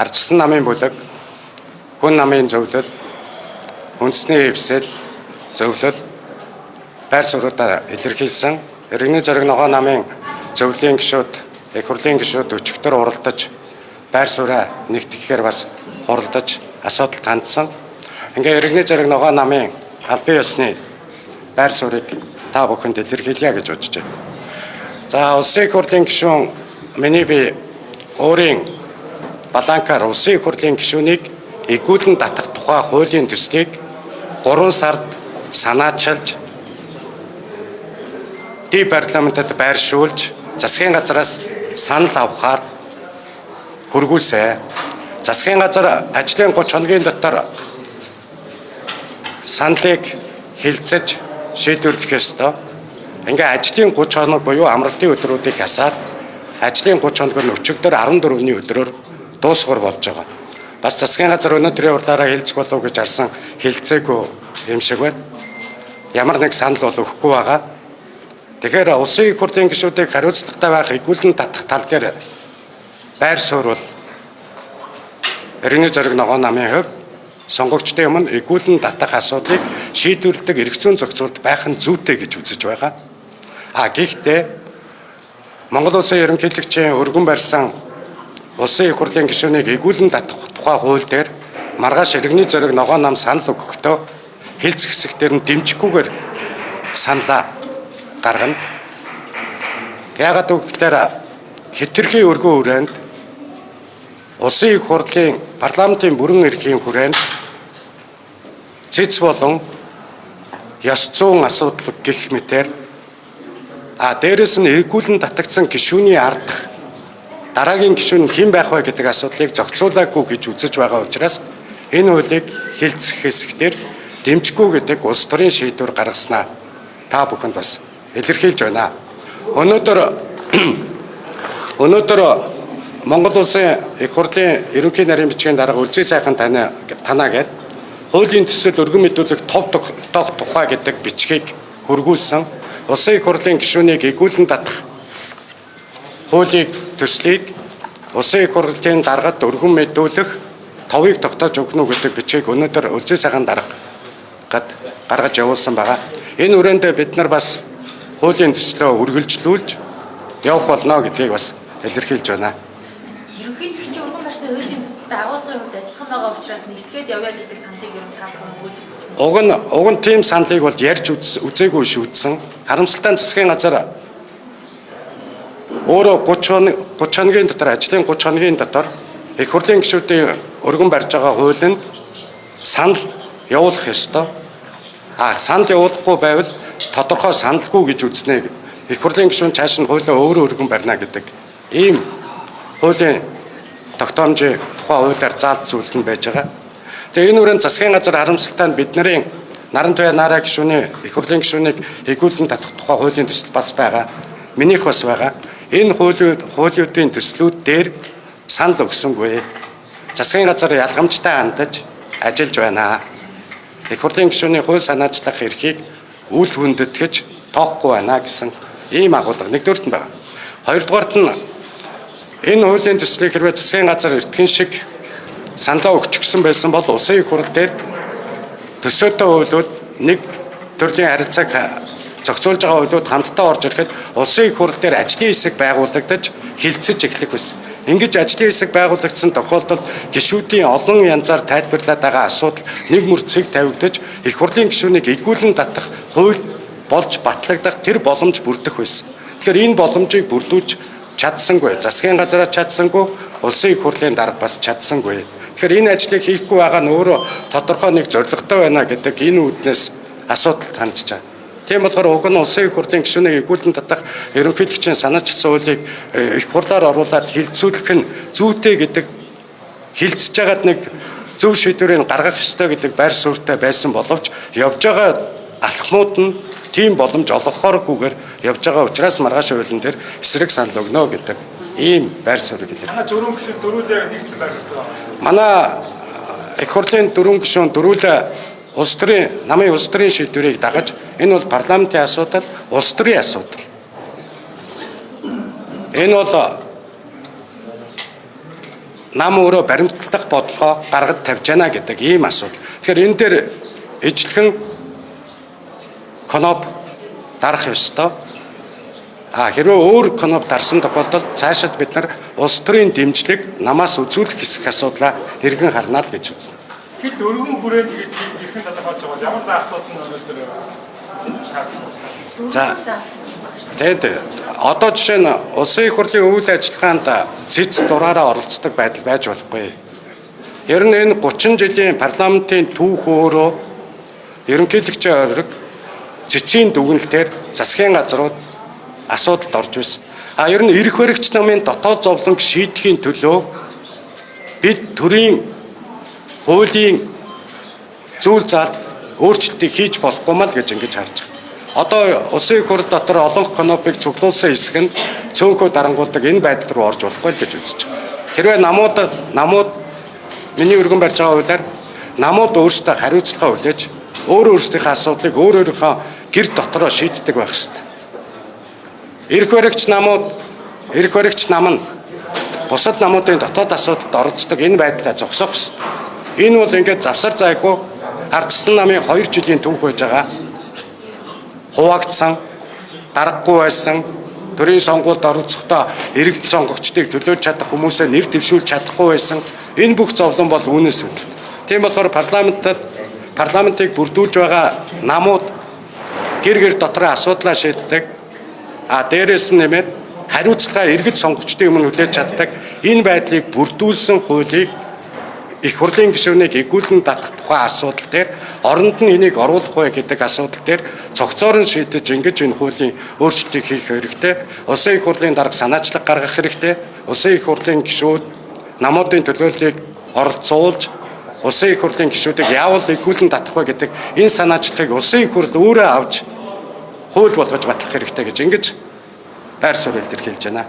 Ардчилсан намын бүлэг, хүн намын зөвлөл, үндэсний хэвсэл, зөвлөл, байр суурьудаа илэрхийлсэн иргэний зориг ногоо намын зөвлөлийн гишүүд, их хурлын гишүүд өчигдөр уралдаж байр сууриа нэгтгэхээр бас хуралдаж асуудалд хандсан. Ингээ иргэний зориг ногоо намын албан ёсны байр суурийг та бүхэнд илэрхийлье гэж бодож байна. За улсын их хурлын гишүүн миний би өөрийн баланкаар улсын их хурлын гишүүнийг игүүлэн татах тухай хуулийн төслийг 3 сард санаачилж ди парламентад байршуулж засгийн газараас санал авахаар хөргүүлсэн. Засгийн газар ажлын 30 хоногийн дотор саналыг хэлцэж шийдвэрлэх ёстой. Ингээ ажлын 30 хоног буюу амралтын өдрүүдийг хасаад ажлын 30 хоног нь өчигдөр 14-ний өдрөөр дуусгар болж байгаа. Бас засгийн газар өнөөдрийн уралдаараа хэлцэх болов гэж харсан хэлцээгүй юм шиг байна. Ямар нэг санал бол өгөхгүй байгаа. Тэгэхээр улсын их хурлын гишүүдийг хариуцлагатай байх игүүлэн татах тал дээр байр суурь бол иргэний зориг ногоо намын хувьд сонгогчдын өмнө игүүлэн татах асуудлыг шийдвэрлэдэг эрх зүйн зохицуулт байх нь зүйтэй гэж үзэж байгаа. Гэхдээ Монгол улсын ерөнхийлөгчийн өргөн барьсан улсын их хурлын гишүүнийг игүүлэн татах тухай хууль дээр маргааш иргэний зориг ногоо нам санал өгөхдөө хэлц хэсэгтэр нь дэмжихгүйгээр саналаа гаргана. Яагаад гэвэл хэтэрхий өргөн хүрээнд улсын их хурлын парламентын бүрэн эрхийн хүрээнд цэц болон ёс зүйн асуудал гэх мэтээр дээрэс нь эргүүлэн татагдсан гишүүний ардах дараагийн гишүүн хэн байх вэ гэдэг асуудлыг зохицуулаагүй гэж үзэж байгаа учраас энэ хуулийг хэлцэх хэсэгтэр дэмжихгүй гэдэг улс төрийн шийдвэр гаргаснаа та бүхэнд бас илэрхийлж байна. Өнөөдөр Монгол улсын их хурлын ерөнхий нарийн бичгийн дарга үлзий сайхан танаа гэдэг хуулийн төсөл өргөн мэдүүлэх тов тухай гэдэг бичгийг хөргүүлсэн улсын их хурлын гишүүнийг игүүлэн татах хуулийн төслийг улсын их хурлын даргад өргөн мэдүүлэх товыг тогтоож өгнө гэдэг бичгийг өнөөдөр үлзий сайхан дарга гаргаж явуулсан байгаа. Энэ хүрээнд бид нар бас хуулийн төслөө үргэлжлүүлж явах болно гэдгийг бас илэрхийлж байна. Ерөнхийлөгчийн өргөн барьсан хуулийн төсөлд агуулгын хувьд адилхан байгаа учраас нэгтгэхэд явъя гэдэг саналыг ер нь та бүхэн өгүүлсэн. Уг нь тийм саналыг бол ярьж үзээгүй шийдсэн. Харамсалтай засгийн газар өөрөө 30 хоногийн дотор ажлын 30 хоногийн дотор их хурлын гишүүдийн өргөн барьж байгаа хуулинд санал явуулах ёстой. Санал явуулахгүй байвал тодорхой саналгүй гэж үзнэ. Их хурлын гишүүн цааш нь хуулиа өөрөө өргөн барина гэдэг ийм хуулийн тогтоомжийн тухай хуулиар заалт зүйлэн байж байгаа. Тэгээ энэ үрэн засгийн газар харамсалтай нь бидний наран туяа нараа гишүүний их хурлын гишүүнийг игүүлэн татах тухай хуулийн төсөл бас байгаа. Минийх бас байгаа. Энэ хуулиудын төслүүд дээр санал өгсөнгүй. Засгийн газар ялгамжтай хандаж ажиллаж байна. Их хурлын гишүүний хууль санаачлах эрхийг үл хүндэтгэж тоохгүй байна гэсэн ийм агуулга нэгдүгээрт нь байгаа. Хоёрдугаарт нь энэ хуулийн төслийг хэрвээ засгийн газар эртхэн шиг саналаа өгчихсөн байсан бол улсын их хурл дээр төсөөтэй хуулиуд нэг төрлийн харилцааг зохицуулж байгаа хуулиуд хамтдаа орж ирэхэд улсын их хурл дээр ажлын хэсэг байгуулагдаж хилцэж эхлэх байсан. Ингэж ажлын хэсэг байгуулагдсан тохиолдолд гишүүдийн олон янзаар тайлбарлаад байгаа асуудал нэг мөр цэг тавигдаж их хурлын гишүүнийг игүүлэн татах хууль болж батлагдах тэр боломж бүрдэх байсан. Тэгэхээр энэ боломжийг бүрдүүлж чадсангүй. Засгийн газараа чадсангүй, улсын их хурлын дарга бас чадсангүй. Тэгэхээр энэ ажлыг хийхгүй байгаа нь өөрөө тодорхой нэг зорилготой байна гэдэг энэ үүднээс асуудал хандж байгаа. Тийм болохоор уг нь улсын их хурлын гишүүнийг игүүлэн татах ерөнхийлөгчийн санаачилсан хуулийг их хурлаар оруулаад хилцүүлэх нь зүйтэй гэдэг хилцэж байгаад нэг зөв шийдвэрийг гаргах ёстой гэдэг байр суурьтай байсан боловч явж байгаа алхмууд нь тийм боломж олгохооргүйгээр явж байгаа учраас маргааш хуулийн дээр эсрэг санал өгнө гэдэг ийм байр суурийг илэрхийлж байна. Дөрвөн гишүүн дөрүүлээ нэгдсэн байх ёстой. Манай их хурлын дөрвөн гишүүн дөрүүлээ улс төрийн намын улс төрийн шийдвэрийг дагаж энэ бол парламентын асуудал, улс төрийн асуудал. Энэ бол нам өөрөө баримтлах бодлогоо гаргаж тавьж байна гэдэг ийм асуудал. Тэгэхээр энэ дээр ижлэхэн коноп дарах ёстой. Хэрвээ өөр коноп дарсан тохиолдолд цаашид бид нар улс төрийн дэмжлэг намаас үзүүлэх хэсэг асуудлаа хэрхэн харнаа л гэж үзнэ. Хэд өргөн хүрээнд хэрхэн тодорхойлж байгаа бол ямар заахлууд нь өнөөдөр шаардлагатай. За тэгээд одоо жишээ нь улсын их хурлын үйл ажиллагаанд цэц дураараа оролцдог байдал байж болохгүй. Ер нь энэ 30 жилийн парламентын түүх өөрөө ерөнхийлөгчийн ориг цэцгийн дүгнэлтээр засгийн газрууд асуудалд орж байсан. Ер нь эрх баригч намын дотоод зовлонг шийдэхийн төлөө бид төрийн хуулийн зүйл заалт өөрчлөлтийг хийж болохгүй мал гэж ингэж харж байна. Одоо улсын их хурл дотор олон конопыг цуглуулсан хэсэг нь цөөнхөө дарангуулдаг энэ байдал руу орж болохгүй л гэж үзэж байна. Хэрвээ намууд миний өргөн барьж байгаа хуулиар намууд өөрсдөө хариуцлага хүлээж өөрсдийнхээ асуудлыг өөрийнхөө гэр дотороо шийддэг байх ёстой. Эрх баригч нам нь бусад намуудын дотоод асуудалд оролцдог энэ байдлаа зогсоох ёстой. Энэ бол ингээд завсар зайгүй ардчсан намын 2 жилийн түүх байж байгаа. Хуваагдсан, дарахгүй байсан, төрийн сонгуульд оролцохдоо иргэд сонгогчдыг төлөөлж чадах хүмүүсээ нэр дэвшүүлж чадахгүй байсан. Энэ бүх зовлон бол үүнээс үүдэлтэй. Тийм болохоор парламентыг бүрдүүлж байгаа намууд гэр дотроо асуудлаа шийддэг. Дээрээс нь нэмээд хариуцлага иргэд сонгогчдын өмнө хүлээж чаддаг. Энэ байдлыг бүрдүүлсэн хуулийг их хурлын гишүүнийг эгүүлэн татах тухай асуудал дээр оронд нь энийг оруулах вэ гэдэг асуудал дээр цогцоор нь шийдэж ингэж энэ хуулийн өөрчлөлтийг хийх хэрэгтэй. Улсын их хурлын дарга санаачлаг гаргах хэрэгтэй. Улсын их хурлын гишүүд намуудын төлөөллийг оролцуулж улсын их хурлын гишүүдийг яавал эгүүлэн татах вэ гэдэг энэ санаачлагыг улсын их хурл өөрөө авч хууль болгож батлах хэрэгтэй гэж ингэж байр суурь илэрхийлж байна.